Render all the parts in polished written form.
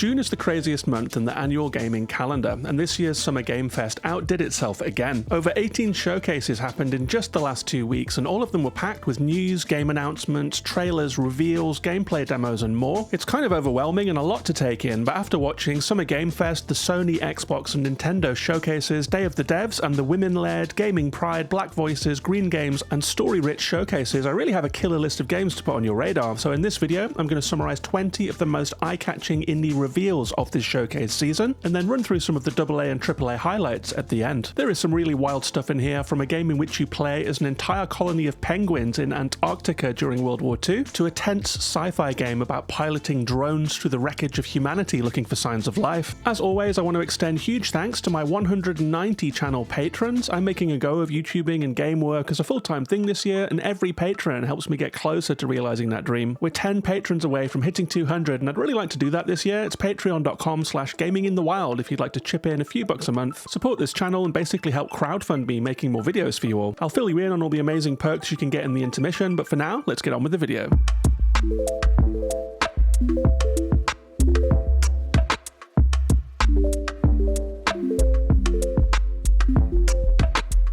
June is the craziest month in the annual gaming calendar, and this year's Summer Game Fest outdid itself again. Over 18 showcases happened in just the last 2 weeks, and all of them were packed with news, game announcements, trailers, reveals, gameplay demos, and more. It's kind of overwhelming and a lot to take in, but after watching Summer Game Fest, the Sony, Xbox, and Nintendo showcases, Day of the Devs, and the women-led, Gaming Pride, Black Voices, Green Games, and story-rich showcases, I really have a killer list of games to put on your radar. So in this video, I'm going to summarize 20 of the most eye-catching indie reveals of this showcase season, and then run through some of the AA and AAA highlights at the end. There is some really wild stuff in here, from a game in which you play as an entire colony of penguins in Antarctica during World War II, to a tense sci-fi game about piloting drones through the wreckage of humanity looking for signs of life. As always, I want to extend huge thanks to my 190 channel patrons. I'm making a go of YouTubing and game work as a full-time thing this year, and every patron helps me get closer to realizing that dream. We're 10 patrons away from hitting 200, and I'd really like to do that this year. It's patreon.com/gaminginthewild if you'd like to chip in a few bucks a month, support this channel, and basically help crowdfund me making more videos for you all. I'll fill you in on all the amazing perks you can get in the intermission, but for now, let's get on with the video.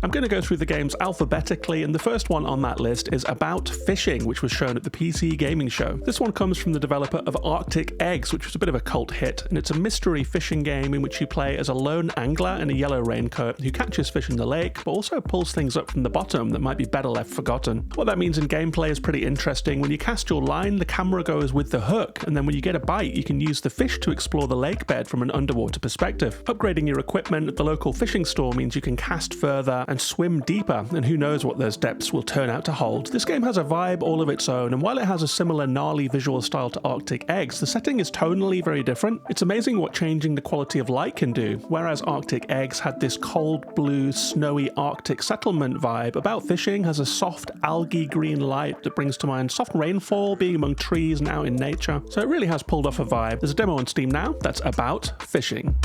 I'm going to go through the games alphabetically, and the first one on that list is About Fishing, which was shown at the PC Gaming Show. This one comes from the developer of Arctic Eggs, which was a bit of a cult hit, and it's a mystery fishing game in which you play as a lone angler in a yellow raincoat who catches fish in the lake, but also pulls things up from the bottom that might be better left forgotten. What that means in gameplay is pretty interesting. When you cast your line, the camera goes with the hook, and then when you get a bite, you can use the fish to explore the lake bed from an underwater perspective. Upgrading your equipment at the local fishing store means you can cast further and swim deeper, and who knows what those depths will turn out to hold. This game has a vibe all of its own, and while it has a similar gnarly visual style to Arctic Eggs, the setting is tonally very different. It's amazing what changing the quality of light can do. Whereas Arctic Eggs had this cold blue, snowy Arctic settlement vibe, About Fishing has a soft algae green light that brings to mind soft rainfall, being among trees and out in nature. So it really has pulled off a vibe. There's a demo on Steam now that's About Fishing.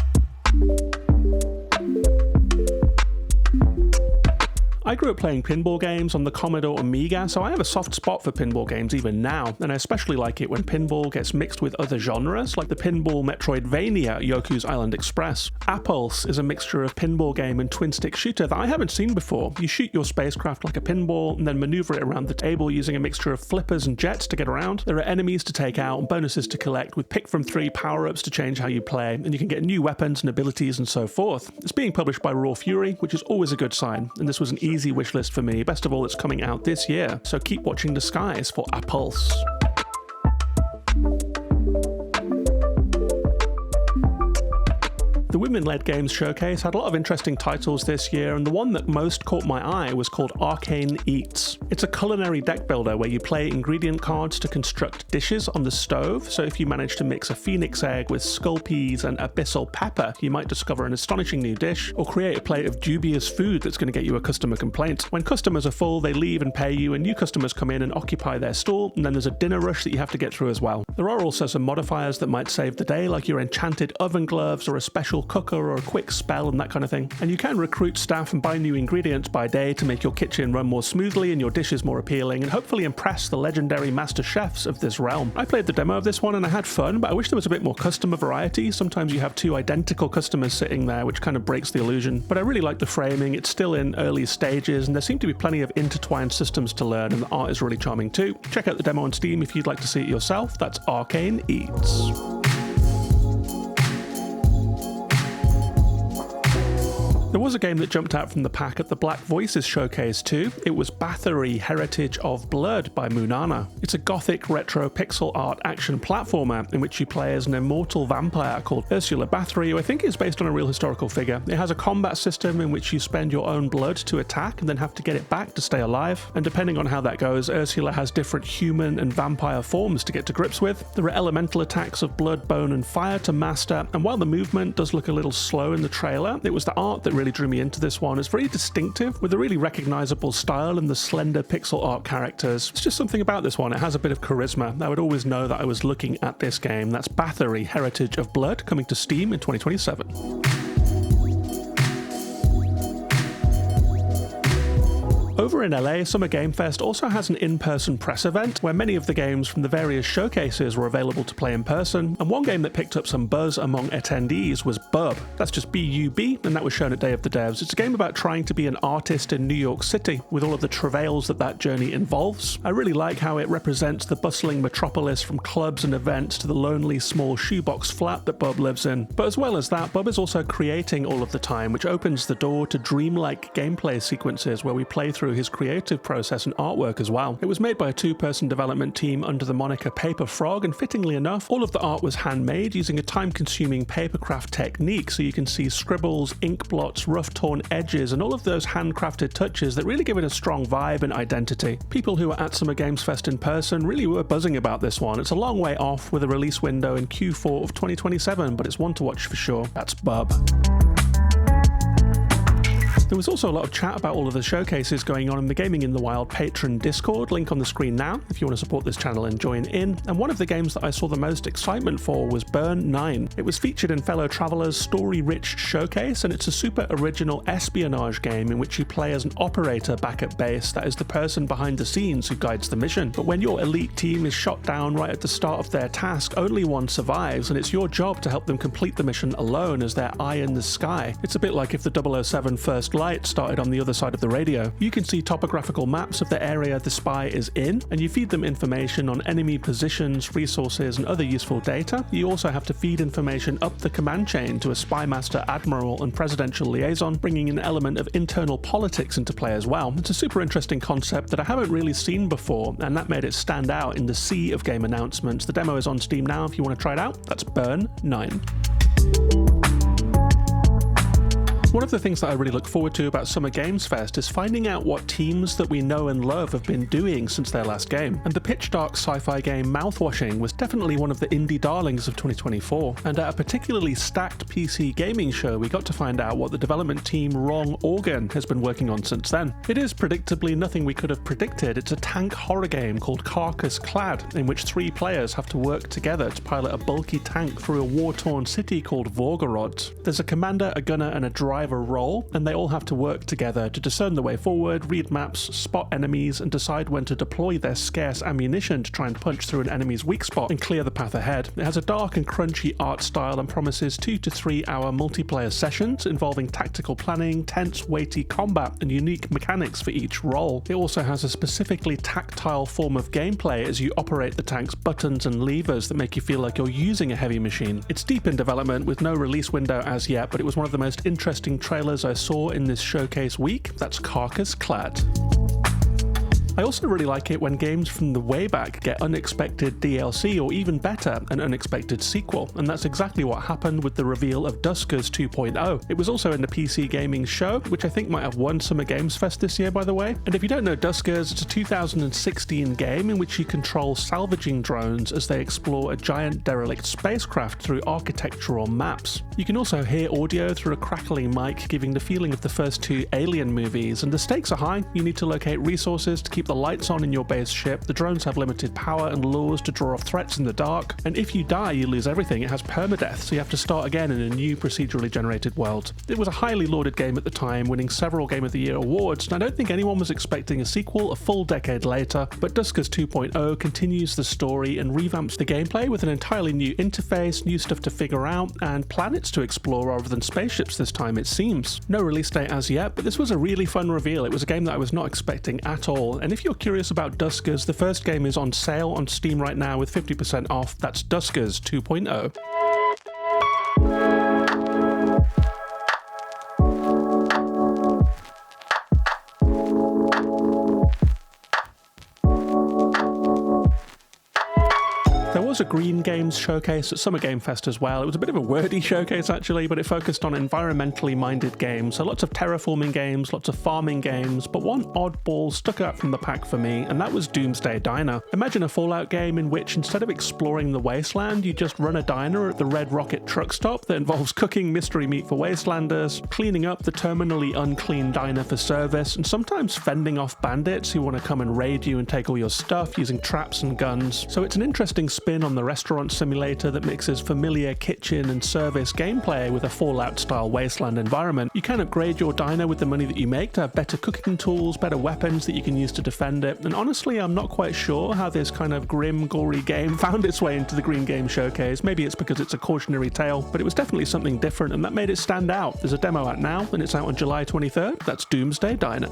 I grew up playing pinball games on the Commodore Amiga, so I have a soft spot for pinball games even now, and I especially like it when pinball gets mixed with other genres, like the pinball Metroidvania Yoku's Island Express. Appulse is a mixture of pinball game and twin-stick shooter that I haven't seen before. You shoot your spacecraft like a pinball, and then maneuver it around the table using a mixture of flippers and jets to get around. There are enemies to take out and bonuses to collect, with pick from 3 power-ups to change how you play, and you can get new weapons and abilities and so forth. It's being published by Raw Fury, which is always a good sign, and this was an easy wish list for me. Best of all, it's coming out this year, so keep watching the skies for Appulse. The women-led games showcase had a lot of interesting titles this year, and the one that most caught my eye was called Arcane Eats. It's a culinary deck builder where you play ingredient cards to construct dishes on the stove, so if you manage to mix a phoenix egg with skull peas and abyssal pepper, you might discover an astonishing new dish, or create a plate of dubious food that's going to get you a customer complaint. When customers are full, they leave and pay you, and new customers come in and occupy their stall, and then there's a dinner rush that you have to get through as well. There are also some modifiers that might save the day, like your enchanted oven gloves or a special cooker or a quick spell and that kind of thing. And you can recruit staff and buy new ingredients by day to make your kitchen run more smoothly and your dishes more appealing, and hopefully impress the legendary master chefs of this realm. I played the demo of this one and I had fun, but I wish there was a bit more customer variety. Sometimes you have 2 identical customers sitting there, which kind of breaks the illusion. But I really like the framing. It's still in early stages, and there seem to be plenty of intertwined systems to learn, and the art is really charming too. Check out the demo on Steam if you'd like to see it yourself. That's Arcane Eats. There was a game that jumped out from the pack at the Black Voices showcase too. It was Bathory Heritage of Blood by Mina. It's a gothic retro pixel art action platformer in which you play as an immortal vampire called Ursula Bathory, who I think is based on a real historical figure. It has a combat system in which you spend your own blood to attack and then have to get it back to stay alive. And depending on how that goes, Ursula has different human and vampire forms to get to grips with. There are elemental attacks of blood, bone and fire to master, and while the movement does look a little slow in the trailer, it was the art that really drew me into this one. It's very distinctive, with a really recognizable style and the slender pixel art characters. It's just something about this one. It has a bit of charisma. I would always know that I was looking at this game. That's Bathory Heritage of Blood, coming to Steam in 2027. Over in LA, Summer Game Fest also has an in-person press event where many of the games from the various showcases were available to play in person, and one game that picked up some buzz among attendees was Bub. That's just B-U-B, and that was shown at Day of the Devs. It's a game about trying to be an artist in New York City, with all of the travails that journey involves. I really like how it represents the bustling metropolis from clubs and events to the lonely small shoebox flat that Bub lives in. But as well as that, Bub is also creating all of the time, which opens the door to dreamlike gameplay sequences where we play through his creative process and artwork as well. It was made by a two-person development team under the moniker Paper Frog, and fittingly enough, all of the art was handmade using a time-consuming papercraft technique, so you can see scribbles, ink blots, rough torn edges, and all of those handcrafted touches that really give it a strong vibe and identity. People who were at Summer Games Fest in person really were buzzing about this one. It's a long way off with a release window in Q4 of 2027, but it's one to watch for sure. That's Bub. There was also a lot of chat about all of the showcases going on in the Gaming in the Wild Patreon Discord, link on the screen now if you want to support this channel and join in, and one of the games that I saw the most excitement for was Burn 9. It was featured in Fellow Traveller's story-rich showcase, and it's a super original espionage game in which you play as an operator back at base, that is the person behind the scenes who guides the mission. But when your elite team is shot down right at the start of their task, only one survives, and it's your job to help them complete the mission alone as their eye in the sky. It's a bit like if the 007 First Light started on the other side of the radio. You can see topographical maps of the area the spy is in, and you feed them information on enemy positions, resources, and other useful data. You also have to feed information up the command chain to a spy master, admiral, and presidential liaison, bringing an element of internal politics into play as well. It's a super interesting concept that I haven't really seen before, and that made it stand out in the sea of game announcements. The demo is on Steam now if you want to try it out. That's Burn 9. One of the things that I really look forward to about Summer Games Fest is finding out what teams that we know and love have been doing since their last game. And the pitch dark sci-fi game Mouthwashing was definitely one of the indie darlings of 2024. And at a particularly stacked PC gaming show, we got to find out what the development team Wrong Organ has been working on since then. It is predictably nothing we could have predicted. It's a tank horror game called Carcass Clad, in which 3 players have to work together to pilot a bulky tank through a war-torn city called Vorgorod. There's a commander, a gunner, and a driver role, and they all have to work together to discern the way forward, read maps, spot enemies, and decide when to deploy their scarce ammunition to try and punch through an enemy's weak spot and clear the path ahead. It has a dark and crunchy art style and promises 2 to 3 hour multiplayer sessions involving tactical planning, tense, weighty combat, and unique mechanics for each role. It also has a specifically tactile form of gameplay as you operate the tank's buttons and levers that make you feel like you're using a heavy machine. It's deep in development with no release window as yet, but it was one of the most interesting trailers I saw in this showcase week. That's Carcass Clad. I also really like it when games from the way back get unexpected DLC, or even better, an unexpected sequel, and that's exactly what happened with the reveal of Duskers 2.0. It was also in the PC gaming show, which I think might have won Summer Games Fest this year, by the way. And if you don't know Duskers, it's a 2016 game in which you control salvaging drones as they explore a giant derelict spacecraft through architectural maps. You can also hear audio through a crackling mic, giving the feeling of the first 2 Alien movies, and the stakes are high. You need to locate resources to keep the lights on in your base ship, the drones have limited power and lures to draw off threats in the dark, and if you die you lose everything. It has permadeath, so you have to start again in a new procedurally generated world. It was a highly lauded game at the time, winning several Game of the Year awards, and I don't think anyone was expecting a sequel a full decade later, but Duskers 2.0 continues the story and revamps the gameplay with an entirely new interface, new stuff to figure out, and planets to explore rather than spaceships this time it seems. No release date as yet, but this was a really fun reveal. It was a game that I was not expecting at all, and if you're curious about Duskers, the first game is on sale on Steam right now with 50% off. That's Duskers 2.0. There was a Green Games showcase at Summer Game Fest as well. It was a bit of a wordy showcase actually, but it focused on environmentally minded games. So lots of terraforming games, lots of farming games, but one oddball stuck out from the pack for me, and that was Doomsday Diner. Imagine a Fallout game in which instead of exploring the wasteland, you just run a diner at the Red Rocket truck stop that involves cooking mystery meat for wastelanders, cleaning up the terminally unclean diner for service, and sometimes fending off bandits who want to come and raid you and take all your stuff using traps and guns. So it's an interesting spin spin on the restaurant simulator that mixes familiar kitchen and service gameplay with a Fallout-style wasteland environment. You can upgrade your diner with the money that you make to have better cooking tools, better weapons that you can use to defend it, and honestly, I'm not quite sure how this kind of grim, gory game found its way into the Green Game Showcase. Maybe it's because it's a cautionary tale, but it was definitely something different, and that made it stand out. There's a demo out now, and it's out on July 23rd. That's Doomsday Diner.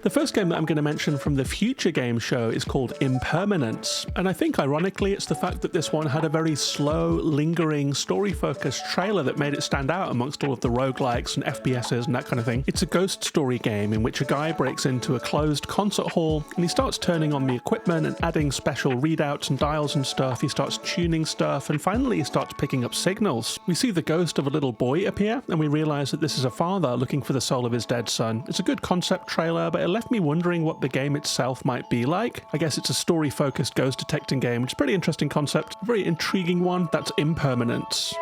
The first game that I'm going to mention from the Future Game Show is called Impermanence, and I think ironically it's the fact that this one had a very slow, lingering, story-focused trailer that made it stand out amongst all of the roguelikes and FPSs and that kind of thing. It's a ghost story game in which a guy breaks into a closed concert hall and he starts turning on the equipment and adding special readouts and dials and stuff. He starts tuning stuff, and finally he starts picking up signals. We see the ghost of a little boy appear, and we realise that this is a father looking for the soul of his dead son. It's a good concept trailer, but it left me wondering what the game itself might be like. I guess it's a story-focused ghost detecting game, which is a pretty interesting concept, a very intriguing one. That's Impermanence.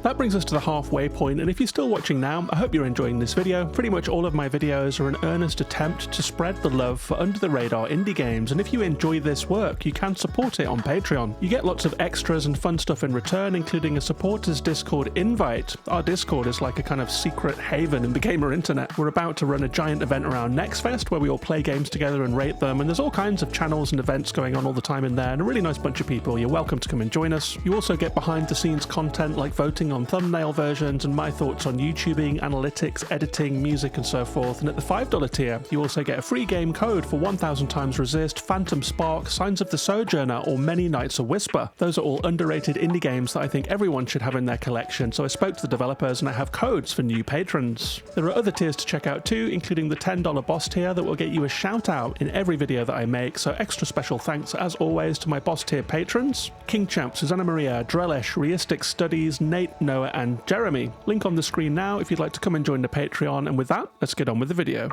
That brings us to the halfway point, and if you're still watching now, I hope you're enjoying this video. Pretty much all of my videos are an earnest attempt to spread the love for under-the-radar indie games, and if you enjoy this work, you can support it on Patreon. You get lots of extras and fun stuff in return, including a supporters Discord invite. Our Discord is like a kind of secret haven in the gamer internet. We're about to run a giant event around NextFest where we all play games together and rate them, and there's all kinds of channels and events going on all the time in there, and a really nice bunch of people. You're welcome to come and join us. You also get behind-the-scenes content like voting on thumbnail versions and my thoughts on YouTubing, analytics, editing, music and so forth. And at the $5 tier, you also get a free game code for 1000 Times Resist, Phantom Spark, Signs of the Sojourner or Many Nights of Whisper. Those are all underrated indie games that I think everyone should have in their collection, so I spoke to the developers and I have codes for new patrons. There are other tiers to check out too, including the $10 boss tier that will get you a shout out in every video that I make, so extra special thanks as always to my boss tier patrons: King Champ, Susanna Maria, Drellish, Reistic Studies, Nate, Noah and Jeremy. Link on the screen now if you'd like to come and join the Patreon, and with that, let's get on with the video.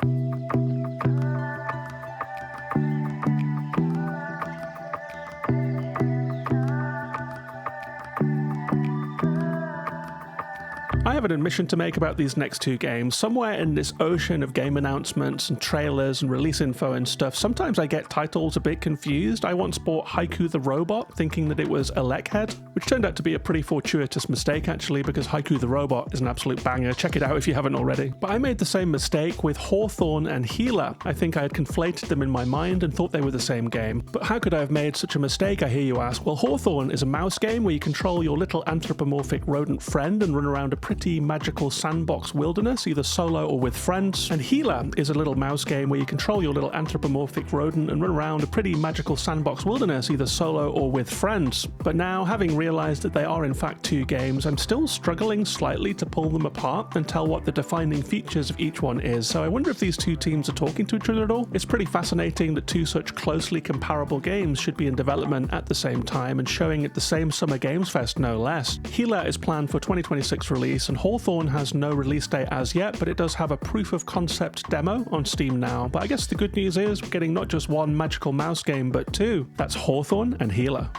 I have an admission to make about these next two games. Somewhere in this ocean of game announcements and trailers and release info and stuff, sometimes I get titles a bit confused. I once bought Haiku the Robot thinking that it was Elekhead, which turned out to be a pretty fortuitous mistake actually, because Haiku the Robot is an absolute banger. Check it out if you haven't already. But I made the same mistake with Hawthorn and Hela. I think I had conflated them in my mind and thought they were the same game. But how could I have made such a mistake, I hear you ask? Well, Hawthorn is a mouse game where you control your little anthropomorphic rodent friend and run around a pretty magical sandbox wilderness, either solo or with friends. And Hela is a little mouse game where you control your little anthropomorphic rodent and run around a pretty magical sandbox wilderness, either solo or with friends. But now, having realized that they are in fact two games, I'm still struggling slightly to pull them apart and tell what the defining features of each one is. So I wonder if these two teams are talking to each other at all. It's pretty fascinating that two such closely comparable games should be in development at the same time and showing at the same Summer Games Fest, no less. Hela is planned for 2026 release, and Hawthorn has no release date as yet, but it does have a proof of concept demo on Steam now. But I guess the good news is we're getting not just one magical mouse game, but two. That's Hawthorn and Hela.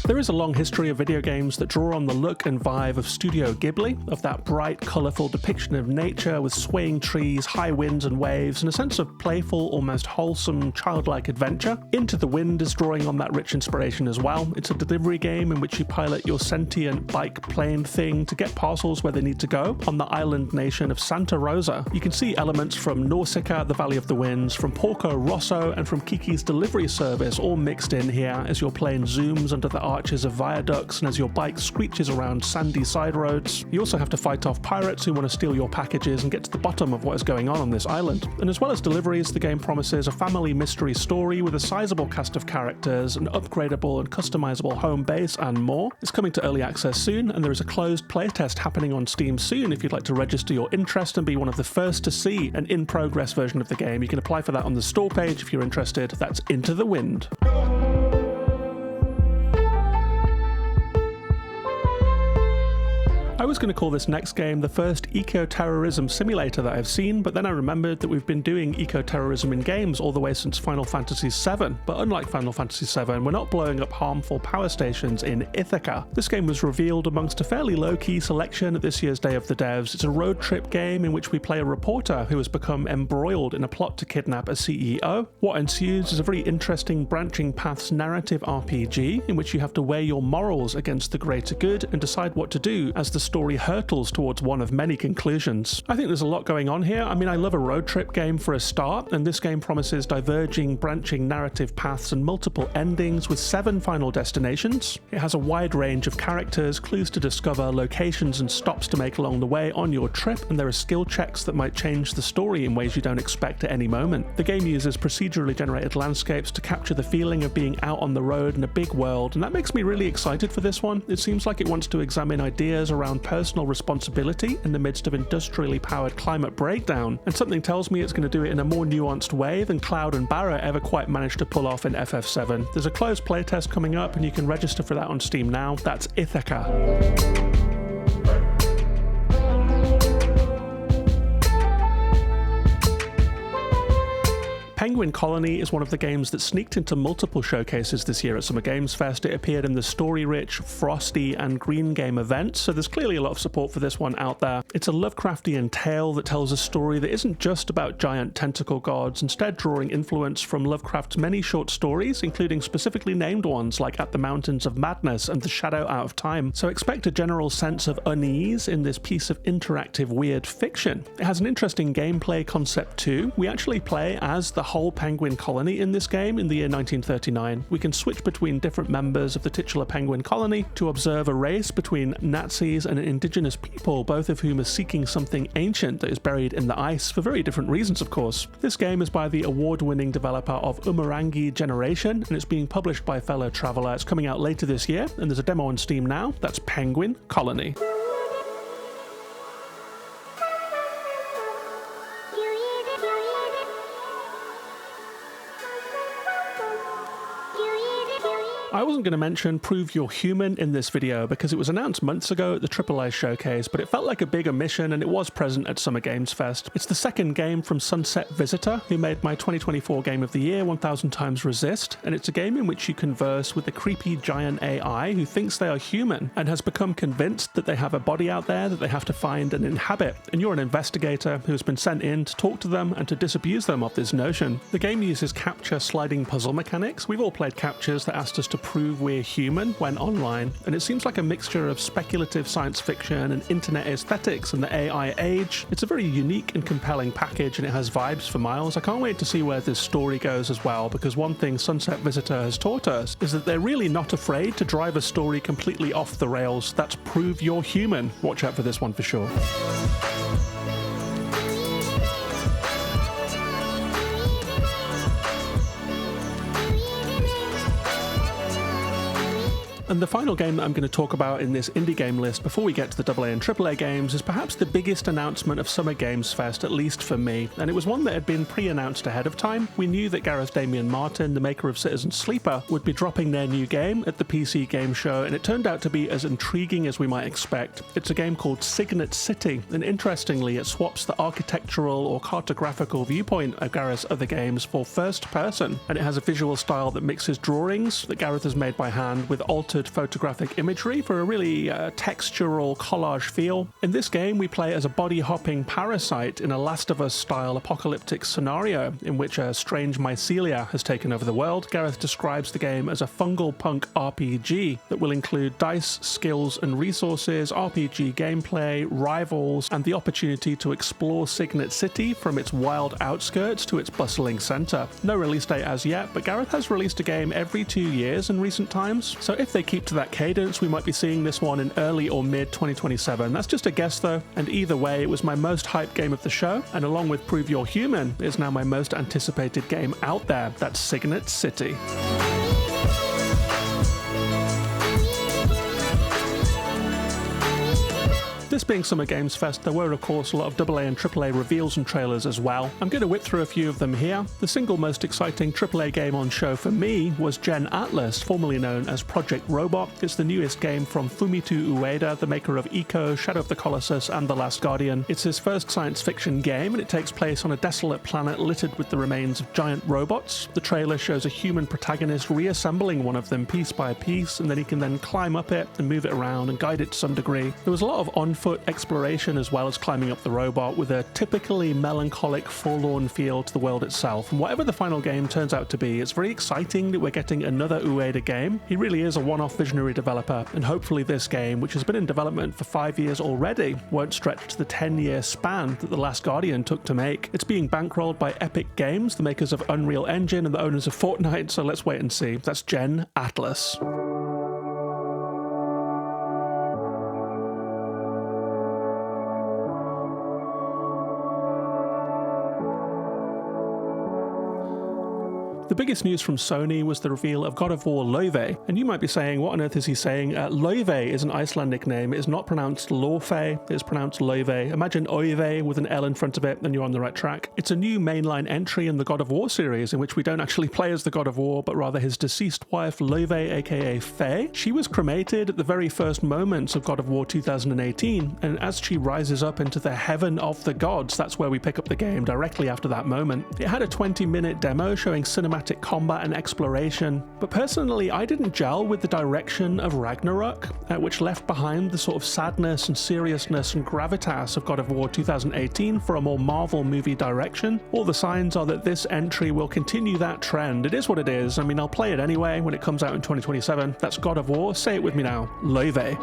There is a long history of video games that draw on the look and vibe of Studio Ghibli, of that bright, colourful depiction of nature with swaying trees, high winds and waves, and a sense of playful, almost wholesome, childlike adventure. Into the Wind is drawing on that rich inspiration as well. It's a delivery game in which you pilot your sentient bike plane thing to get parcels where they need to go on the island nation of Santa Rosa. You can see elements from Nausicaa, the Valley of the Winds, from Porco Rosso, and from Kiki's Delivery Service all mixed in here as your plane zooms under the arches of viaducts and as your bike screeches around sandy side roads. You also have to fight off pirates who want to steal your packages and get to the bottom of what is going on this island. And as well as deliveries, the game promises a family mystery story with a sizable cast of characters, an upgradable and customizable home base, and more. It's coming to early access soon, and there is a closed playtest happening on Steam soon if you'd like to register your interest and be one of the first to see an in-progress version of the game. You can apply for that on the store page if you're interested. That's Into the Wind. I I was going to call this next game the first eco-terrorism simulator that I've seen, but then I remembered that we've been doing eco-terrorism in games all the way since Final Fantasy VII, but unlike Final Fantasy VII, we're not blowing up harmful power stations in Ithaca. This game was revealed amongst a fairly low-key selection at this year's Day of the Devs. It's a road trip game in which we play a reporter who has become embroiled in a plot to kidnap a CEO. What ensues is a very interesting branching paths narrative RPG in which you have to weigh your morals against the greater good and decide what to do as the story hurtles towards one of many conclusions. I think there's a lot going on here. I mean, I love a road trip game for a start, and this game promises diverging, branching narrative paths and multiple endings with 7 final destinations. It has a wide range of characters, clues to discover, locations and stops to make along the way on your trip, and there are skill checks that might change the story in ways you don't expect at any moment. The game uses procedurally generated landscapes to capture the feeling of being out on the road in a big world, and that makes me really excited for this one. It seems like it wants to examine ideas around personal responsibility in the midst of industrially powered climate breakdown, and something tells me it's going to do it in a more nuanced way than Cloud and Barra ever quite managed to pull off in FF7. There's a closed playtest coming up and you can register for that on Steam now. That's Ithaca. Penguin Colony is one of the games that sneaked into multiple showcases this year at Summer Games Fest. It appeared in the story-rich, frosty, and green game events, so there's clearly a lot of support for this one out there. It's a Lovecraftian tale that tells a story that isn't just about giant tentacle gods, instead drawing influence from Lovecraft's many short stories, including specifically named ones like At the Mountains of Madness and The Shadow Out of Time. So expect a general sense of unease in this piece of interactive weird fiction. It has an interesting gameplay concept too. We actually play as the whole penguin colony in this game in the year 1939. We can switch between different members of the titular penguin colony to observe a race between Nazis and indigenous people, both of whom are seeking something ancient that is buried in the ice for very different reasons, of course. This game is by the award-winning developer of Umurangi Generation, and it's being published by Fellow Traveller. It's coming out later this year, and there's a demo on Steam now. That's Penguin Colony. I wasn't going to mention Prove You're Human in this video because it was announced months ago at the AAA showcase, but it felt like a big omission and it was present at Summer Games Fest. It's the second game from Sunset Visitor, who made my 2024 Game of the Year, 1000 Times Resist, and it's a game in which you converse with a creepy giant AI who thinks they are human and has become convinced that they have a body out there that they have to find and inhabit, and you're an investigator who has been sent in to talk to them and to disabuse them of this notion. The game uses capture sliding puzzle mechanics. We've all played captures that asked us to prove we're human when online, and it seems like a mixture of speculative science fiction and internet aesthetics in the AI age. It's a very unique and compelling package, and it has vibes for miles. I can't wait to see where this story goes as well, because one thing Sunset Visitor has taught us is that they're really not afraid to drive a story completely off the rails. That's Prove You're Human. Watch out for this one for sure. And the final game that I'm going to talk about in this indie game list before we get to the AA and AAA games is perhaps the biggest announcement of Summer Games Fest, at least for me, and it was one that had been pre-announced ahead of time. We knew that Gareth Damian Martin, the maker of Citizen Sleeper, would be dropping their new game at the PC Game Show, and it turned out to be as intriguing as we might expect. It's a game called Signet City, and interestingly it swaps the architectural or cartographical viewpoint of Gareth's other games for first person, and it has a visual style that mixes drawings that Gareth has made by hand with altered photographic imagery for a really textural collage feel. In this game, we play as a body-hopping parasite in a Last of Us style apocalyptic scenario in which a strange mycelia has taken over the world. Gareth describes the game as a fungal punk RPG that will include dice, skills and resources, RPG gameplay, rivals, and the opportunity to explore Signet City from its wild outskirts to its bustling centre. No release date as yet, but Gareth has released a game every 2 years in recent times, so if they keep to that cadence, we might be seeing this one in early or mid 2027. That's just a guess though, and either way, it was my most hyped game of the show, and along with Prove You're Human, is now my most anticipated game out there. That's Signet City. this being Summer Games Fest, there were of course a lot of AA and AAA reveals and trailers as well. I'm going to whip through a few of them here. The single most exciting AAA game on show for me was Gen Atlas, formerly known as Project Robot. It's the newest game from Fumito Ueda, the maker of Ico, Shadow of the Colossus, and The Last Guardian. It's his first science fiction game, and it takes place on a desolate planet littered with the remains of giant robots. The trailer shows a human protagonist reassembling one of them piece by piece, and then he can then climb up it and move it around and guide it to some degree. There was a lot of on-foot exploration as well as climbing up the robot, with a typically melancholic, forlorn feel to the world itself. And whatever the final game turns out to be, it's very exciting that we're getting another Ueda game. He really is a one-off visionary developer, and hopefully this game, which has been in development for 5 years already, won't stretch to the 10-year span that The Last Guardian took to make. It's being bankrolled by Epic Games, the makers of Unreal Engine and the owners of Fortnite, so let's wait and see. That's Gen Atlas. The biggest news from Sony was the reveal of God of War Laufey, and you might be saying, what on earth is he saying? Laufey is an Icelandic name. It is not pronounced Laufey, it is pronounced Laufey. Imagine Oive with an L in front of it, and you're on the right track. It's a new mainline entry in the God of War series, in which we don't actually play as the God of War, but rather his deceased wife, Laufey, aka Faye. She was cremated at the very first moments of God of War 2018, and as she rises up into the heaven of the gods, that's where we pick up the game, directly after that moment. It had a 20-minute demo showing cinematic combat and exploration, but personally I didn't gel with the direction of Ragnarok, which left behind the sort of sadness and seriousness and gravitas of God of War 2018 for a more Marvel movie direction. All the signs are that this entry will continue that trend. It is what it is. I mean, I'll play it anyway when it comes out in 2027. That's God of War. Say it with me now. Laufey.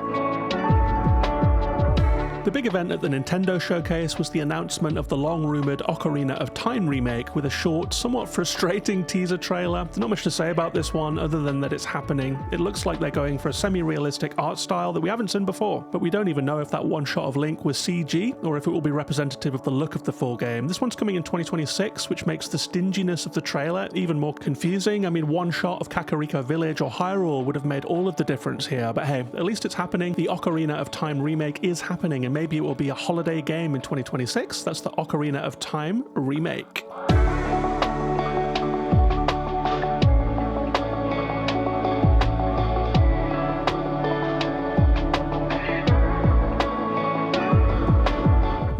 The big event at the Nintendo showcase was the announcement of the long-rumoured Ocarina of Time remake with a short, somewhat frustrating teaser trailer. There's not much to say about this one other than that it's happening. It looks like they're going for a semi-realistic art style that we haven't seen before, but we don't even know if that one shot of Link was CG or if it will be representative of the look of the full game. This one's coming in 2026, which makes the stinginess of the trailer even more confusing. I mean, one shot of Kakariko Village or Hyrule would have made all of the difference here, but hey, at least it's happening. The Ocarina of Time remake is happening, and maybe it will be a holiday game in 2026. That's the Ocarina of Time remake.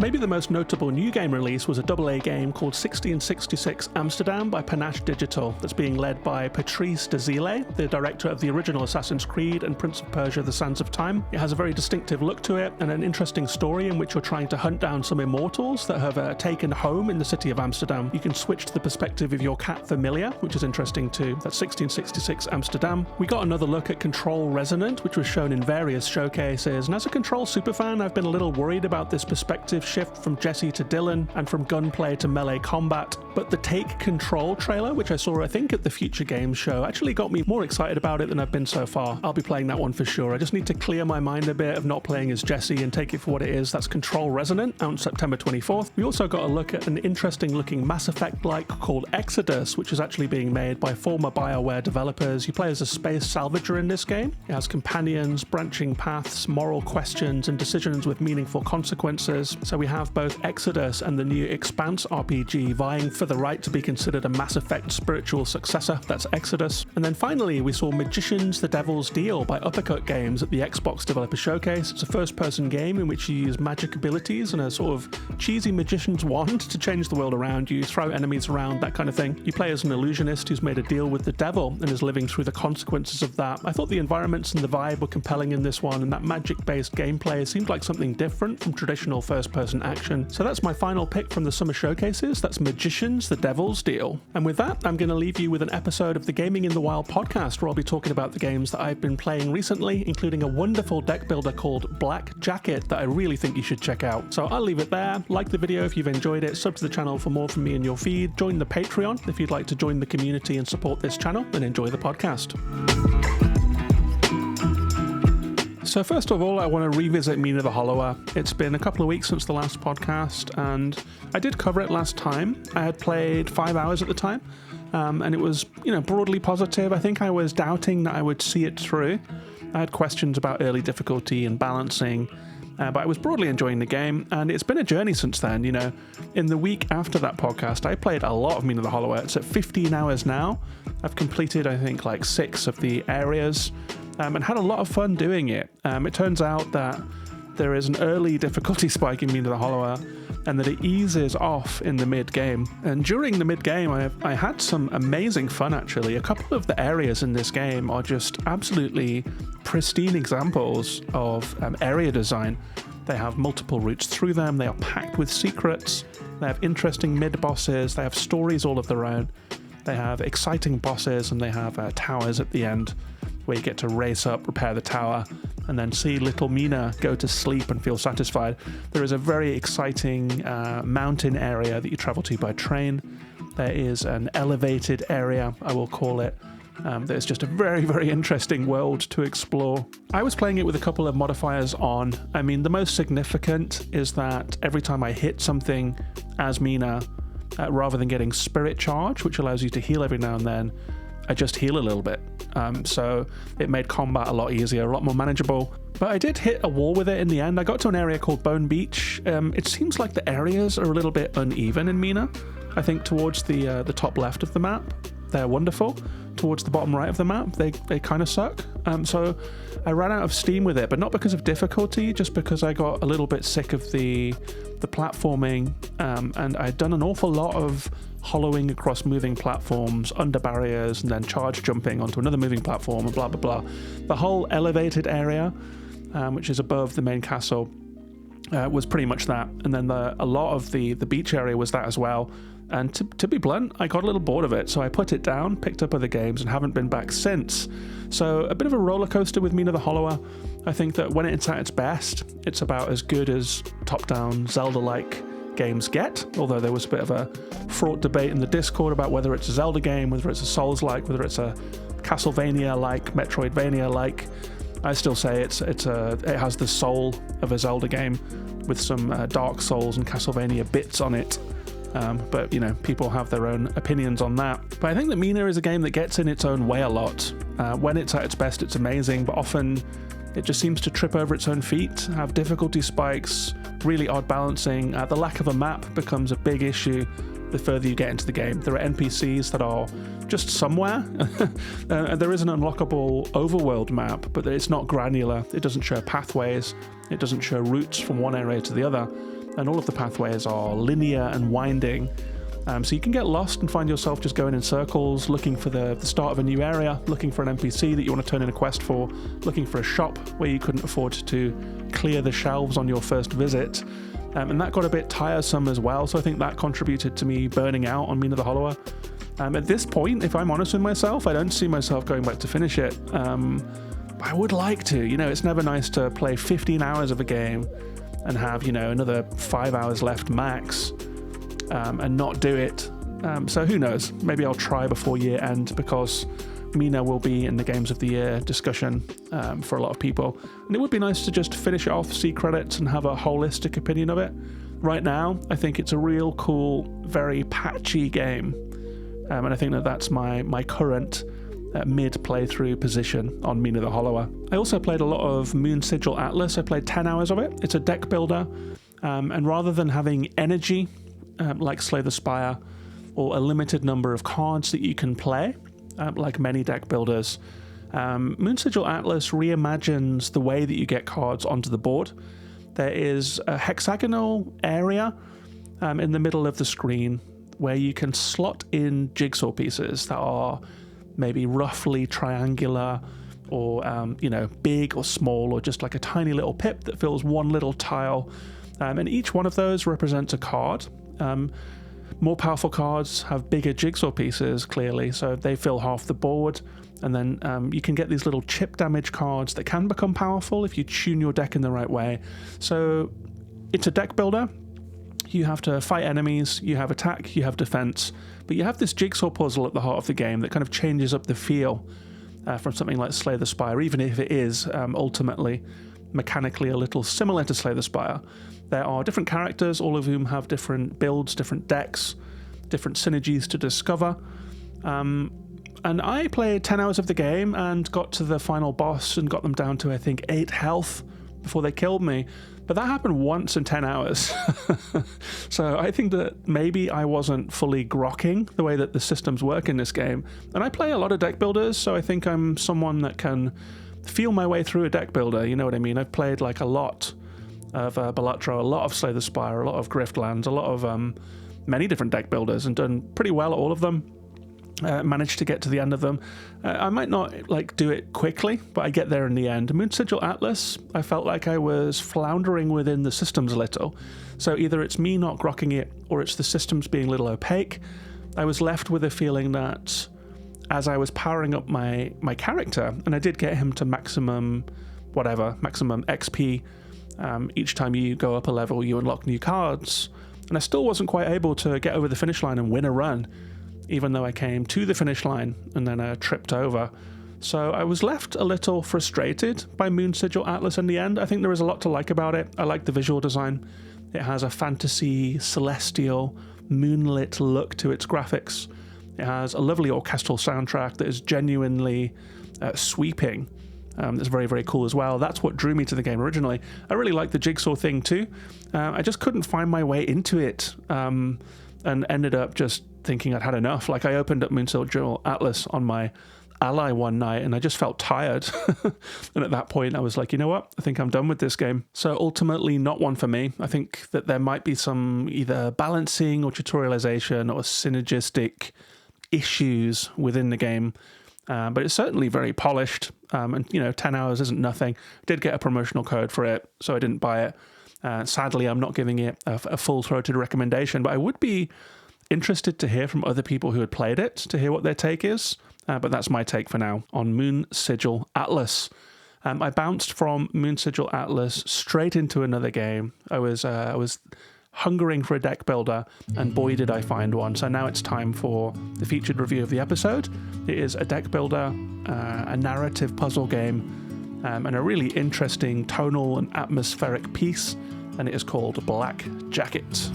Maybe the most notable new game release was a AA game called 1666 Amsterdam by Panache Digital, that's being led by Patrice Desilets, the director of the original Assassin's Creed and Prince of Persia: The Sands of Time. It has a very distinctive look to it and an interesting story in which you're trying to hunt down some immortals that have taken home in the city of Amsterdam. You can switch to the perspective of your cat Familia, which is interesting too. That's 1666 Amsterdam. We got another look at Control Resonant, which was shown in various showcases, and as a Control superfan, I've been a little worried about this perspective shift from Jesse to Dylan and from gunplay to melee combat, but the Take Control trailer, which I saw I think at the Future Games show, actually got me more excited about it than I've been so far. I'll be playing that one for sure. I just need to clear my mind a bit of not playing as Jesse and take it for what it is. That's Control Resonant, out on September 24th. We also got a look at an interesting looking Mass Effect-like called Exodus, which is actually being made by former BioWare developers. You play as a space salvager in this game. It has companions, branching paths, moral questions, and decisions with meaningful consequences. So we have both Exodus and the new Expanse RPG vying for the right to be considered a Mass Effect spiritual successor. That's Exodus. And then finally, we saw Magicians: The Devil's Deal by Uppercut Games at the Xbox Developer Showcase. It's a first-person game in which you use magic abilities and a sort of cheesy magician's wand to change the world around you, throw enemies around, that kind of thing. You play as an illusionist who's made a deal with the devil and is living through the consequences of that. I thought the environments and the vibe were compelling in this one, and that magic-based gameplay seemed like something different from traditional first-person action. So that's my final pick from the summer showcases. That's Magicians: The Devil's Deal. And with that, I'm going to leave you with an episode of the Gaming in the Wild podcast, where I'll be talking about the games that I've been playing recently, including a wonderful deck builder called Black Jacket that I really think you should check out. So I'll leave it there. Like the video if you've enjoyed it, sub to the channel for more from me in your feed, join the Patreon if you'd like to join the community and support this channel, and enjoy the podcast. So first of all, I want to revisit Mina the Hollower. It's been a couple of weeks since the last podcast, and I did cover it last time. I had played 5 hours at the time, and it was, broadly positive. I think I was doubting that I would see it through. I had questions about early difficulty and balancing, But I was broadly enjoying the game, and it's been a journey since then. You know, in the week after that podcast, I played a lot of Mina the Hollower. It's at 15 hours now. I've completed, I think, like 6 of the areas, and had a lot of fun doing it. It turns out that there is an early difficulty spike in Mina the Hollower, and that it eases off in the mid-game. And during the mid-game, I had some amazing fun, actually. A couple of the areas in this game are just absolutely pristine examples of area design. They have multiple routes through them, they are packed with secrets, they have interesting mid-bosses, they have stories all of their own, they have exciting bosses, and they have towers at the end where you get to race up, repair the tower, and then see little Mina go to sleep and feel satisfied. There is a very exciting mountain area that you travel to by train. There is an elevated area, I will call it. There's just a very, very interesting world to explore. I was playing it with a couple of modifiers on. I mean, the most significant is that every time I hit something as Mina, rather than getting Spirit Charge, which allows you to heal every now and then, I just heal a little bit. So it made combat a lot easier, a lot more manageable. But I did hit a wall with it in the end. I got to an area called Bone Beach. It seems like the areas are a little bit uneven in Mina. I think towards the top left of the map, they're wonderful. Towards the bottom right of the map, they kind of suck. So I ran out of steam with it, but not because of difficulty, just because I got a little bit sick of the platforming, and I'd done an awful lot of hollowing across moving platforms, under barriers, and then charge jumping onto another moving platform, and blah, blah, blah. The whole elevated area, which is above the main castle, was pretty much that. And then a lot of the beach area was that as well. And to be blunt, I got a little bored of it, so I put it down, picked up other games, and haven't been back since. So a bit of a roller coaster with Mina the Hollower. I think that when it's at its best, it's about as good as top-down Zelda-like games get, although there was a bit of a fraught debate in the Discord about whether it's a Zelda game, whether it's a Souls-like, whether it's a Castlevania-like, Metroidvania-like. I still say it has the soul of a Zelda game with some Dark Souls and Castlevania bits on it. But, you know, people have their own opinions on that. But I think that Mina is a game that gets in its own way a lot. When it's at its best, it's amazing, but often it just seems to trip over its own feet, have difficulty spikes, really odd balancing. The lack of a map becomes a big issue the further you get into the game. There are NPCs that are just somewhere. There is an unlockable overworld map, but it's not granular. It doesn't show pathways. It doesn't show routes from one area to the other. And all of the pathways are linear and winding. So you can get lost and find yourself just going in circles, looking for the start of a new area, looking for an NPC that you want to turn in a quest for, looking for a shop where you couldn't afford to clear the shelves on your first visit. And that got a bit tiresome as well, so I think that contributed to me burning out on Mina the Hollower. At this point, if I'm honest with myself, I don't see myself going back to finish it. I would like to. You know, it's never nice to play 15 hours of a game and have, you know, another 5 hours left max, and not do it. So who knows? Maybe I'll try before year end, because Mina will be in the Games of the Year discussion for a lot of people. And it would be nice to just finish it off, see credits, and have a holistic opinion of it. Right now, I think it's a real cool, very patchy game. And I think that that's my current mid-playthrough position on Mina the Hollower. I also played a lot of MoonSigil Atlas. I played 10 hours of it. It's a deck builder, and rather than having energy, like Slay the Spire, or a limited number of cards that you can play, like many deck builders, MoonSigil Atlas reimagines the way that you get cards onto the board. There is a hexagonal area in the middle of the screen where you can slot in jigsaw pieces that are maybe roughly triangular, or you know, big or small, or just like a tiny little pip that fills one little tile. And each one of those represents a card. More powerful cards have bigger jigsaw pieces, clearly, so they fill half the board. And then you can get these little chip damage cards that can become powerful if you tune your deck in the right way. So it's a deck builder. You have to fight enemies, you have attack, you have defense, but you have this jigsaw puzzle at the heart of the game that kind of changes up the feel from something like Slay the Spire, even if it is ultimately mechanically a little similar to Slay the Spire. There are different characters, all of whom have different builds, different decks, different synergies to discover. And I played 10 hours of the game and got to the final boss and got them down to, I think, 8 health before they killed me. But that happened once in 10 hours. So I think that maybe I wasn't fully grokking the way that the systems work in this game. And I play a lot of deck builders, so I think I'm someone that can feel my way through a deck builder, you know what I mean? I've played like a lot of Balatro, a lot of Slay the Spire, a lot of Griftlands, a lot of many different deck builders, and done pretty well at all of them. Managed to get to the end of them. I might not like do it quickly, but I get there in the end. MoonSigil Atlas, I felt like I was floundering within the systems a little. So either it's me not grokking it, or it's the systems being a little opaque. I was left with a feeling that as I was powering up my character, and I did get him to maximum XP, each time you go up a level you unlock new cards, and I still wasn't quite able to get over the finish line and win a run, even though I came to the finish line and then tripped over. So I was left a little frustrated by MoonSigil Atlas in the end. I think there is a lot to like about it. I like the visual design. It has a fantasy, celestial, moonlit look to its graphics. It has a lovely orchestral soundtrack that is genuinely sweeping. It's very, very cool as well. That's what drew me to the game originally. I really like the jigsaw thing too. I just couldn't find my way into it, and ended up just thinking I'd had enough. Like, I opened up MoonSigil Atlas on my ally one night and I just felt tired. And at that point I was like, you know what? I think I'm done with this game. So ultimately not one for me. I think that there might be some either balancing or tutorialization or synergistic issues within the game. But it's certainly very polished. And 10 hours isn't nothing. I did get a promotional code for it, so I didn't buy it. Sadly, I'm not giving it a full-throated recommendation, but I would be interested to hear from other people who had played it, to hear what their take is. But that's my take for now on MoonSigil Atlas. I bounced from MoonSigil Atlas straight into another game. I was hungering for a deck builder, and boy did I find one. So now it's time for the featured review of the episode. It is a deck builder, a narrative puzzle game, and a really interesting tonal and atmospheric piece, and it is called Black Jacket.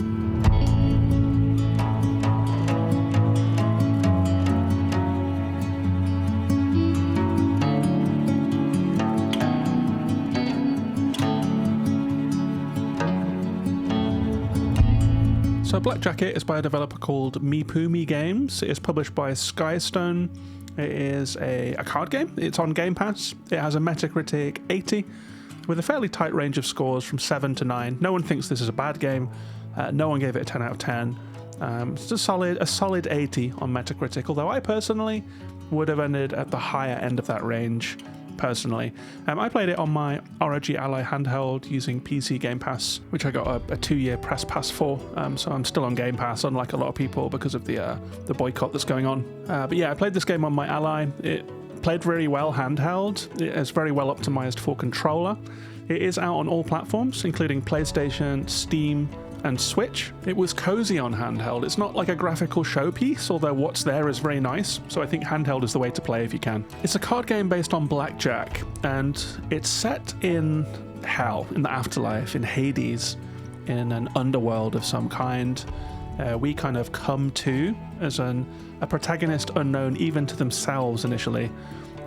So Black Jacket is by a developer called Mipumi Games. It is published by Skystone. It is a card game. It's on Game Pass. It has a Metacritic 80 with a fairly tight range of scores from 7 to 9. No one thinks this is a bad game. No one gave it a 10 out of 10. It's a solid 80 on Metacritic, although I personally would have ended at the higher end of that range. Personally, I played it on my ROG Ally handheld using PC Game Pass, which I got a 2-year press pass for, so I'm still on Game Pass, unlike a lot of people, because of the boycott that's going on. But yeah, I played this game on my Ally. It played very well handheld. It is very well optimized for controller. It is out on all platforms, including PlayStation, Steam, and Switch. It was cozy on handheld. It's not like a graphical showpiece, although what's there is very nice, so I think handheld is the way to play if you can. It's a card game based on blackjack, and it's set in hell, in the afterlife, in Hades, in an underworld of some kind. We kind of come to as a protagonist unknown even to themselves initially.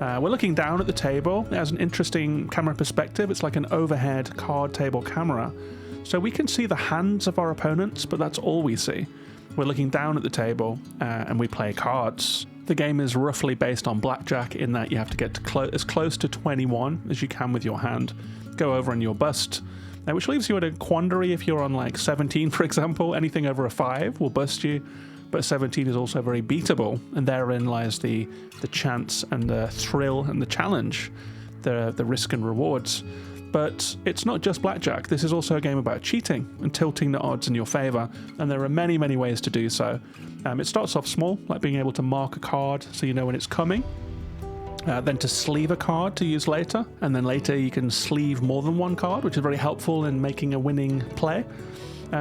We're looking down at the table. It has an interesting camera perspective. It's like an overhead card table camera. So we can see the hands of our opponents, but that's all we see. We're looking down at the table and we play cards. The game is roughly based on blackjack in that you have to get as close to 21 as you can with your hand. Go over and you'll bust, which leaves you at a quandary if you're on like 17, for example. Anything over a 5 will bust you, but 17 is also very beatable, and therein lies the chance and the thrill and the challenge, the risk and rewards. But it's not just blackjack. This is also a game about cheating and tilting the odds in your favor, and there are many, many ways to do so. It starts off small, like being able to mark a card so you know when it's coming, then to sleeve a card to use later, and then later you can sleeve more than one card, which is very helpful in making a winning play.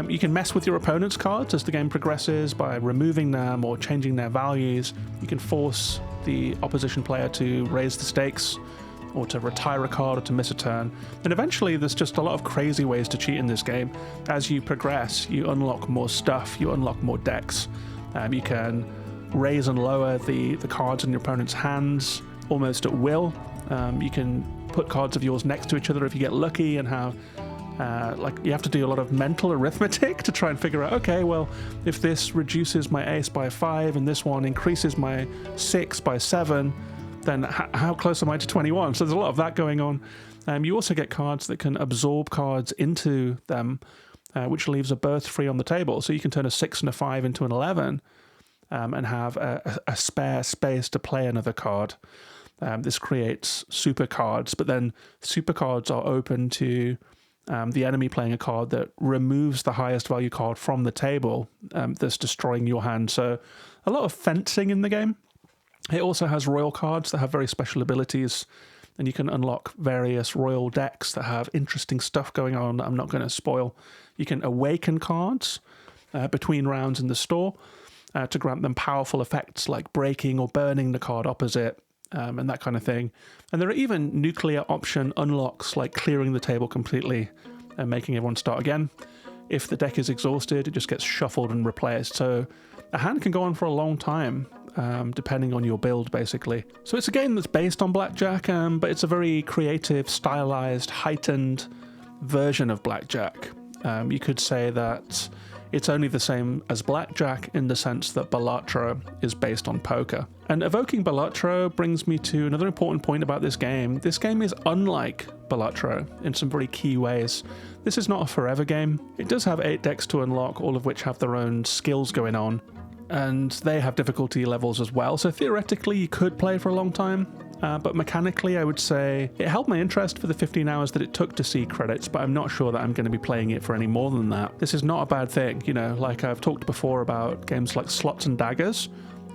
You can mess with your opponent's cards as the game progresses by removing them or changing their values. You can force the opposition player to raise the stakes, or to retire a card, or to miss a turn. And eventually there's just a lot of crazy ways to cheat in this game. As you progress, you unlock more stuff, you unlock more decks. You can raise and lower the cards in your opponent's hands almost at will. You can put cards of yours next to each other if you get lucky, and how like you have to do a lot of mental arithmetic to try and figure out, okay, well, if this reduces my ace by 5 and this one increases my 6 by 7, then how close am I to 21? So there's a lot of that going on. You also get cards that can absorb cards into them, which leaves a berth free on the table. So you can turn a 6 and a 5 into an 11 and have a spare space to play another card. This creates super cards, but then super cards are open to the enemy playing a card that removes the highest value card from the table, that's destroying your hand. So a lot of fencing in the game. It also has royal cards that have very special abilities, and you can unlock various royal decks that have interesting stuff going on that I'm not going to spoil. You can awaken cards between rounds in the store to grant them powerful effects like breaking or burning the card opposite, and that kind of thing. And there are even nuclear option unlocks like clearing the table completely and making everyone start again. If the deck is exhausted, it just gets shuffled and replaced. So a hand can go on for a long time, depending on your build, basically. So it's a game that's based on blackjack, but it's a very creative, stylized, heightened version of blackjack. You could say that it's only the same as blackjack in the sense that Balatro is based on poker. And evoking Balatro brings me to another important point about this game. This game is unlike Balatro in some very key ways. This is not a forever game. It does have 8 decks to unlock, all of which have their own skills going on, and they have difficulty levels as well. So theoretically, you could play for a long time. But mechanically, I would say it held my interest for the 15 hours that it took to see credits, but I'm not sure that I'm going to be playing it for any more than that. This is not a bad thing, you know, like I've talked before about games like Slots and Daggers,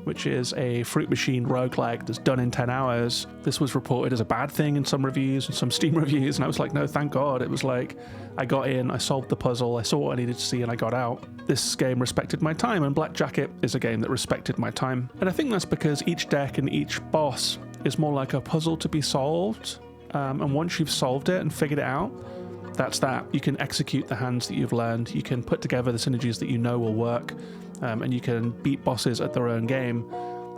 which is a fruit machine roguelike that's done in 10 hours. This was reported as a bad thing in some reviews and some Steam reviews, and I was like, no, thank God. It was like, I got in, I solved the puzzle, I saw what I needed to see, and I got out. This game respected my time, and Black Jacket is a game that respected my time. And I think that's because each deck and each boss is more like a puzzle to be solved, and once you've solved it and figured it out, that's that. You can execute the hands that you've learned, you can put together the synergies that you know will work, and you can beat bosses at their own game.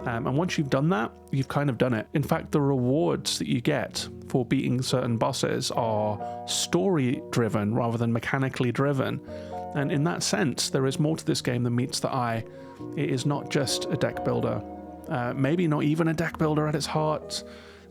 And once you've done that, you've kind of done it. In fact, the rewards that you get for beating certain bosses are story-driven rather than mechanically driven. And in that sense, there is more to this game than meets the eye. It is not just a deck builder. Maybe not even a deck builder at its heart.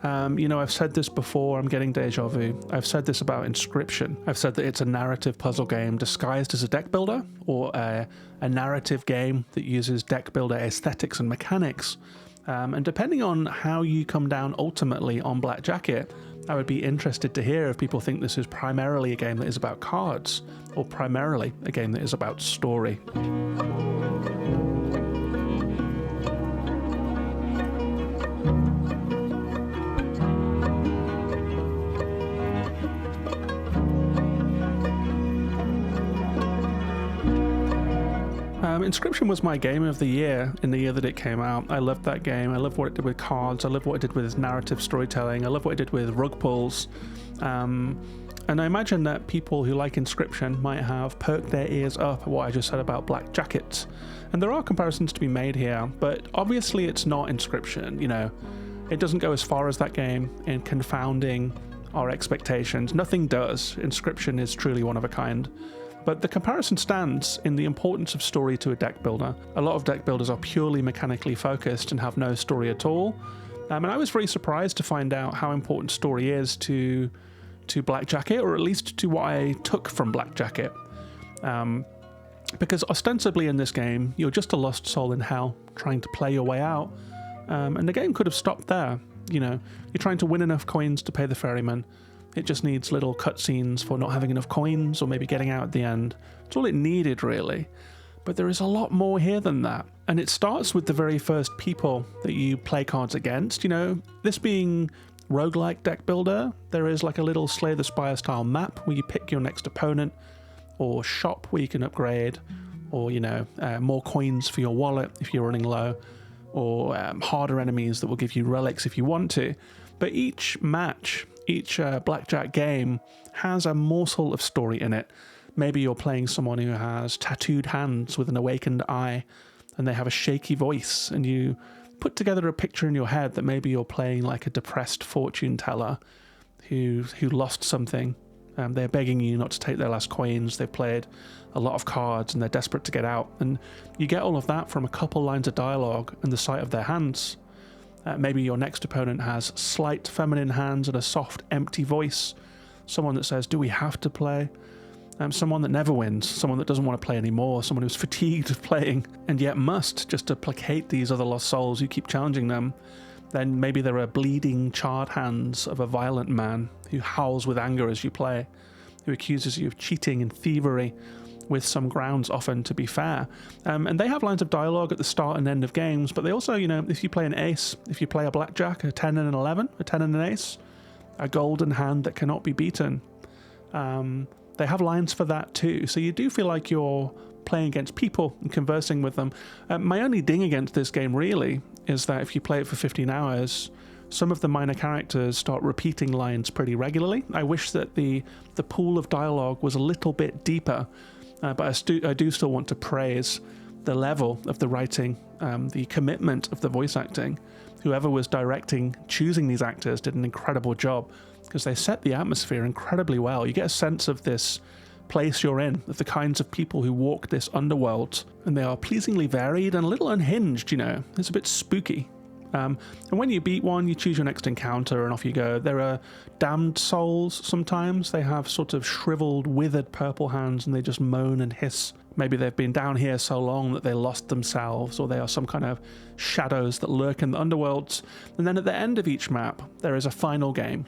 You know, I've said this before, I'm getting deja vu. I've said this about Inscription. I've said that it's a narrative puzzle game disguised as a deck builder, or a narrative game that uses deck builder aesthetics and mechanics. And depending on how you come down ultimately on Black Jacket, I would be interested to hear if people think this is primarily a game that is about cards, or primarily a game that is about story. Inscription was my game of the year in the year that it came out. I loved that game. I loved what it did with cards. I loved what it did with its narrative storytelling. I loved what it did with rug pulls. And I imagine that people who like Inscription might have perked their ears up at what I just said about Black Jacket. And there are comparisons to be made here, but obviously it's not Inscription. You know, it doesn't go as far as that game in confounding our expectations. Nothing does. Inscription is truly one of a kind. But the comparison stands in the importance of story to a deck builder. A lot of deck builders are purely mechanically focused and have no story at all. And I was very surprised to find out how important story is to Black Jacket, or at least to what I took from Black Jacket. Because ostensibly in this game, you're just a lost soul in hell, trying to play your way out. And the game could have stopped there. You know, you're trying to win enough coins to pay the ferryman. It just needs little cutscenes for not having enough coins, or maybe getting out at the end. It's all it needed, really. But there is a lot more here than that. And it starts with the very first people that you play cards against. You know, this being roguelike deck builder, there is like a little Slay the Spire style map where you pick your next opponent, or shop where you can upgrade, or, you know, more coins for your wallet if you're running low, or harder enemies that will give you relics if you want to. But each match, each blackjack game has a morsel of story in it. Maybe you're playing someone who has tattooed hands with an awakened eye, and they have a shaky voice, and you put together a picture in your head that maybe you're playing like a depressed fortune teller who lost something. They're begging you not to take their last coins. They've played a lot of cards and they're desperate to get out. And you get all of that from a couple lines of dialogue and the sight of their hands. Maybe your next opponent has slight feminine hands and a soft, empty voice. Someone that says, do we have to play? Someone that never wins. Someone that doesn't want to play anymore. Someone who's fatigued of playing and yet must, just to placate these other lost souls who keep challenging them. Then maybe there are bleeding, charred hands of a violent man who howls with anger as you play, who accuses you of cheating and thievery, with some grounds often, to be fair. And they have lines of dialogue at the start and end of games, but they also, you know, if you play an ace, if you play a blackjack, a 10 and an 11, a 10 and an ace, a golden hand that cannot be beaten, they have lines for that too. So you do feel like you're playing against people and conversing with them. My only ding against this game really is that if you play it for 15 hours, some of the minor characters start repeating lines pretty regularly. I wish that the pool of dialogue was a little bit deeper, but I do still want to praise the level of the writing, the commitment of the voice acting. Whoever was choosing these actors did an incredible job, because they set the atmosphere incredibly well. You get a sense of this place you're in, of the kinds of people who walk this underworld, and they are pleasingly varied and a little unhinged, you know. It's a bit spooky. And when you beat one, you choose your next encounter and off you go. There are damned souls sometimes. They have sort of shriveled, withered purple hands and they just moan and hiss. Maybe they've been down here so long that they lost themselves, or they are some kind of shadows that lurk in the underworlds. And then at the end of each map, there is a final game.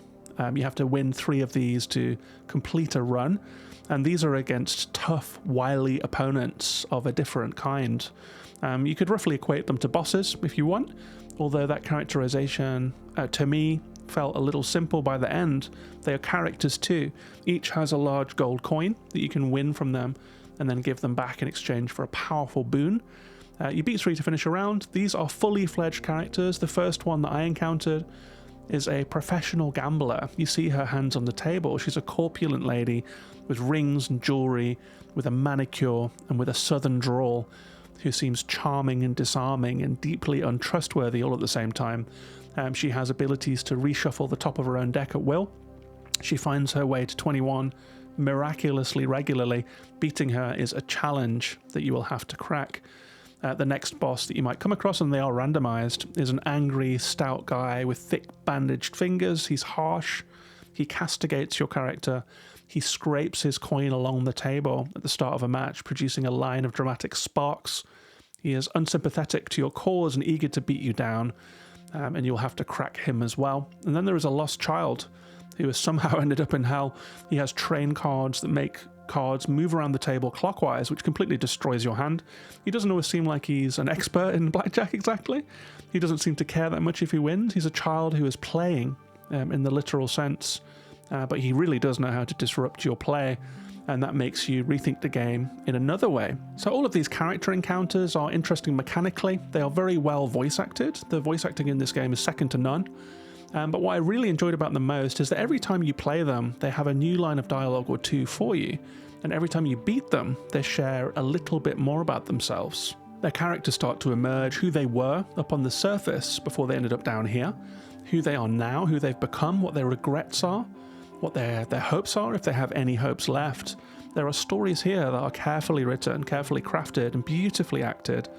You have to win 3 of these to complete a run. And these are against tough, wily opponents of a different kind. You could roughly equate them to bosses if you want, although that characterization, to me, felt a little simple by the end. They are characters too. Each has a large gold coin that you can win from them and then give them back in exchange for a powerful boon. You beat 3 to finish a round. These are fully fledged characters. The first one that I encountered is a professional gambler. You see her hands on the table. She's a corpulent lady with rings and jewelry, with a manicure and with a southern drawl, who seems charming and disarming and deeply untrustworthy all at the same time. She has abilities to reshuffle the top of her own deck at will. She finds her way to 21 miraculously regularly. Beating her is a challenge that you will have to crack. The next boss that you might come across, and they are randomized, is an angry, stout guy with thick bandaged fingers. He's harsh. He castigates your character. He scrapes his coin along the table at the start of a match, producing a line of dramatic sparks. He is unsympathetic to your cause and eager to beat you down, and you'll have to crack him as well. And then there is a lost child who has somehow ended up in hell. He has train cards that make cards move around the table clockwise, which completely destroys your hand. He doesn't always seem like he's an expert in blackjack exactly. He doesn't seem to care that much if he wins. He's a child who is playing in the literal sense, but he really does know how to disrupt your play, and that makes you rethink the game in another way. So all of these character encounters are interesting mechanically. They are very well voice acted. The voice acting in this game is second to none. But what I really enjoyed about them most is that every time you play them, they have a new line of dialogue or 2 for you. And every time you beat them, they share a little bit more about themselves. Their characters start to emerge, who they were up on the surface before they ended up down here, who they are now, who they've become, what their regrets are, what their hopes are, if they have any hopes left. There are stories here that are carefully written, carefully crafted, and beautifully acted.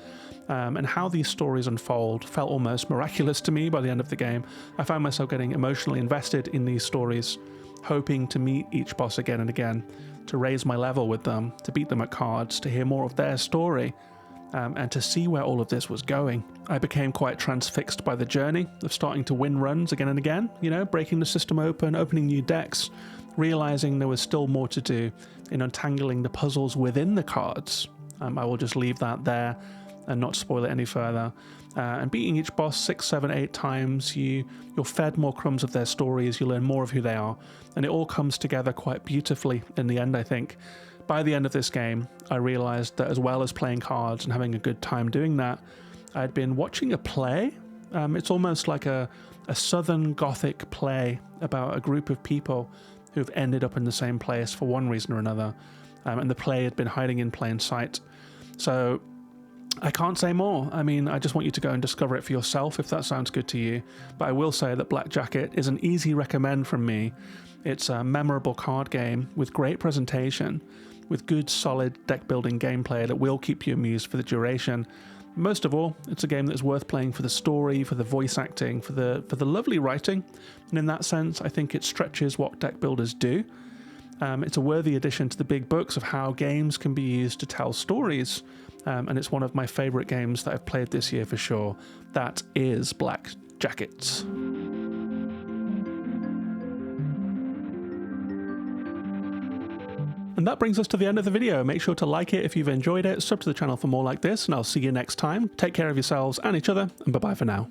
And how these stories unfold felt almost miraculous to me by the end of the game. I found myself getting emotionally invested in these stories, hoping to meet each boss again and again, to raise my level with them, to beat them at cards, to hear more of their story, and to see where all of this was going. I became quite transfixed by the journey of starting to win runs again and again, you know, breaking the system open, opening new decks, realizing there was still more to do in untangling the puzzles within the cards. I will just leave that there and not spoil it any further. And beating each boss 6, 7, 8 times, you're fed more crumbs of their stories, you learn more of who they are, and it all comes together quite beautifully in the end, I think. By the end of this game, I realized that as well as playing cards and having a good time doing that, I'd been watching a play. It's almost like a southern gothic play about a group of people who've ended up in the same place for one reason or another, and the play had been hiding in plain sight. So I can't say more. I mean, I just want you to go and discover it for yourself if that sounds good to you. But I will say that Black Jacket is an easy recommend from me. It's a memorable card game with great presentation, with good solid deck building gameplay that will keep you amused for the duration. Most of all, it's a game that's worth playing for the story, for the voice acting, for the lovely writing. And in that sense, I think it stretches what deck builders do. It's a worthy addition to the big books of how games can be used to tell stories. And it's one of my favourite games that I've played this year for sure. That is Black Jackets. And that brings us to the end of the video. Make sure to like it if you've enjoyed it, sub to the channel for more like this, and I'll see you next time. Take care of yourselves and each other, and bye-bye for now.